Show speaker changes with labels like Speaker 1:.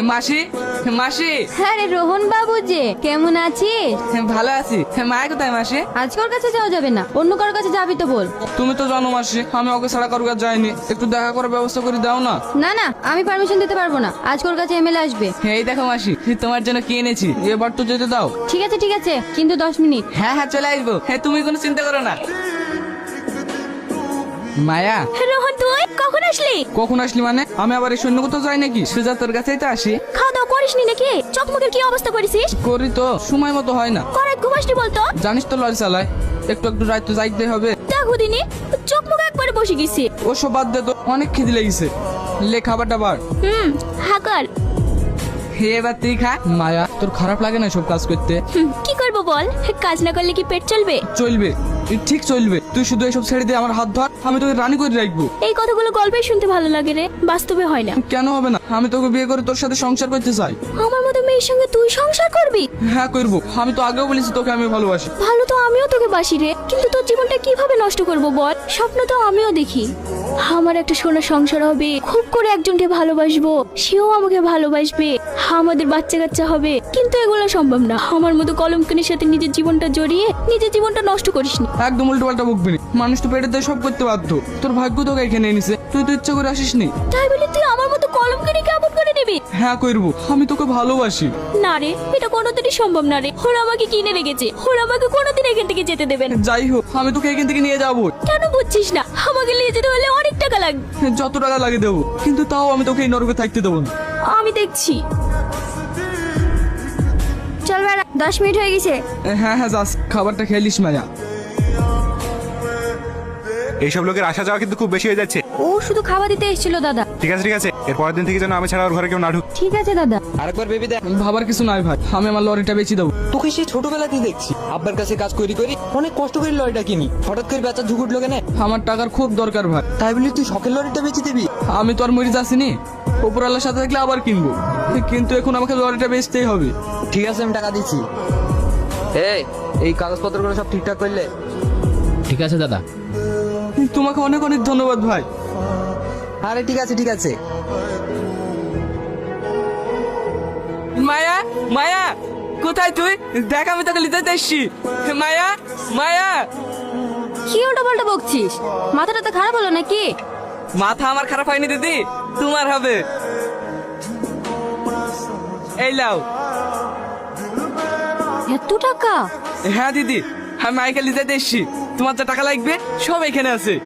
Speaker 1: মাসি, মাসি।
Speaker 2: আরে রোহন বাবু যে, কেমন আছিস?
Speaker 1: ভালো আছি। মায়া কোথায় মাসি?
Speaker 2: আজকে ওর কাছে যাওয়া যাবে না, অন্য কারোর কাছে যাবি তো বল।
Speaker 1: তুমি তো জানো মাসি, আমি ওকে ছাড়া কারোর কাছে যাইনি। একটু দেখা করার ব্যবস্থা করে দাও না।
Speaker 2: না না, আমি পারমিশন দিতে পারবো না, আজকে ওর কাছে এমএলএ আসবে।
Speaker 1: এই দেখো মাসি, তোমার জন্য কি এনেছি, এবার তো যেতে দাও।
Speaker 2: ঠিক আছে, কিন্তু 10 মিনিট।
Speaker 1: হ্যাঁ হ্যাঁ, চলে আসবো। হ্যাঁ, তুমি কোনো চিন্তা করো না। মায়া,
Speaker 2: রোহন তুই কখন আসলি?
Speaker 1: কখন আসলি মানে? আমি আবার এই সৈন্য কোথাও যাই নাকি? সোজা তোর কাছেই তো আসি।
Speaker 2: খাওয়া দাওয়া করিসনি নাকি? চকমকের কি অবস্থা করেছিস?
Speaker 1: করি তো, সময় মতো হয় না।
Speaker 2: করাত ঘুমাসনি বলতো।
Speaker 1: জানিস তো লরি চালায়, একটু একটু রাত তো যাইতে হবে।
Speaker 2: দেখো দিনি চকমক একবারে বসে গেছি।
Speaker 1: ওসব বাদ দে তো, অনেক খিদে লেগেছে। লে খাবারটা বার।
Speaker 2: হাকার
Speaker 1: হে, এবার তুই খা। মায়া, তোর খারাপ লাগে না সব কাজ করতে?
Speaker 2: কি করব বল, কাজ না করলে কি পেট চলবে?
Speaker 1: চলবে, ঠিক চলবে। তুই শুধু এসব ছেড়ে দিয়ে আমার হাত ধর, আমি তোকে রানী করে রাখবো।
Speaker 2: এই কথাগুলো গল্পে শুনতে ভালো লাগে রে, বাস্তবে হয় না।
Speaker 1: কেন হবে না? আমি তোকে বিয়ে করে তোর সাথে সংসার করতে চাই।
Speaker 2: আমার মতো মেয়ের সঙ্গে তুই সংসার করবি?
Speaker 1: হ্যাঁ করবো, আমি তো আগেও বলেছি তোকে আমি ভালোবাসি।
Speaker 2: ভালো তো আমিও তোকে বাসি রে, কিন্তু তোর জীবনটা কিভাবে নষ্ট করব বল? স্বপ্ন তো আমিও দেখি, আমার একটা সোনার সংসার হবে, খুব করে একজনকে ভালোবাসবো, সেও আমাকে ভালোবাসবে, আমাদের বাচ্চা কাচ্চা হবে। কিন্তু এগুলো সম্ভব না। আমার মতো কলঙ্কিনীর সাথে নিজের জীবনটা জড়িয়ে নিজের জীবনটা নষ্ট করিসনি।
Speaker 1: একদম উল্টো পাল্টা বকবি না। মানুষ তো পেটের দিয়ে সব করতে বাধ্য। তোর ভাগ্য তোকে এখানে এনেছে, তুই তো ইচ্ছা করে আসিসনি।
Speaker 2: তাই বলে তুই আমার মতো কলঙ্কিনী কেমন করে নিবি?
Speaker 1: হ্যাঁ করবো, আমি তোকে ভালোবাসি।
Speaker 2: না রে, এটা কোনোদিনই সম্ভব না রে। ওরা আমাকে কিনে রেখেছে, ওরা আমাকে কোনোদিন এখান থেকে যেতে দেবে না।
Speaker 1: যাই হোক, আমি তোকে এখান থেকে নিয়ে যাবো।
Speaker 2: কেন বুঝছিস না? আমাকে নিয়ে যেতে হলে অনেক টাকা লাগবে।
Speaker 1: যত টাকা লাগে দেবো, কিন্তু তাও আমি তোকে এই নরকে থাকতে দেবো না।
Speaker 2: আমি দেখছি। চল বেড়া, 10 মিনিট হয়ে গেছে।
Speaker 1: হ্যাঁ হ্যাঁ, যাস, খাবারটা খেলিস মায়া।
Speaker 3: এইসব লোকের আসা যাওয়া কিন্তু খুব বেশি হয়ে যাচ্ছে।
Speaker 2: ও শুধু খাওয়া দিতে এসেছিল দাদা।
Speaker 3: ঠিক আছে, এর পরের দিন থেকে যেন আমি ছাড়া ওর ঘরে কেউ না ঢুক।
Speaker 2: ঠিক আছে দাদা।
Speaker 4: আরেকবার ভেবে দেখ।
Speaker 1: ভাবার কিছু নাই ভাই, আমি আমার লরিটা বেচে দেবো।
Speaker 4: তোকে সেই ছোটবেলাতেই দেখছি আব্বার কাছে কাজ করি অনেক কষ্ট করে লরিটা কিনি, হঠাৎ করে বেচা ঝুঁক উঠলো কেন?
Speaker 1: আমার টাকার খুব দরকার ভাই।
Speaker 4: তাই বলি তুই শখের লরিটা বেচে দিবি?
Speaker 1: আমি তো আর মরে যাচ্ছিনি, উপরওয়ালার সাথে থাকলে আবার কিনবো, কিন্তু এখন আমাকে লরিটা বেচতেই হবে।
Speaker 4: ঠিক আছে, আমি টাকা দিচ্ছি। এই কাগজপত্রগুলো সব ঠিকঠাক করলে?
Speaker 5: ঠিক আছে দাদা।
Speaker 1: তোমাকে অনেক অনেক ধন্যবাদ ভাই।
Speaker 4: আরে ঠিক আছে।
Speaker 1: মায়া, মায়া কোথায় তুই? দেখ, আমি তোকে নিতে এসছি। মায়া, মায়া।
Speaker 2: কি উল্টো পাল্টা বকছিস? মাথাটা তো খারাপ হলো নাকি?
Speaker 1: মাথা আমার খারাপ হয়নি দিদি, তোমার হবে। এই লাও।
Speaker 2: এত টাকা?
Speaker 1: হ্যাঁ দিদি, আমি মাইকেল নিতে এসছি। তোমার যা টাকা লাগবে সব এখানে আছে।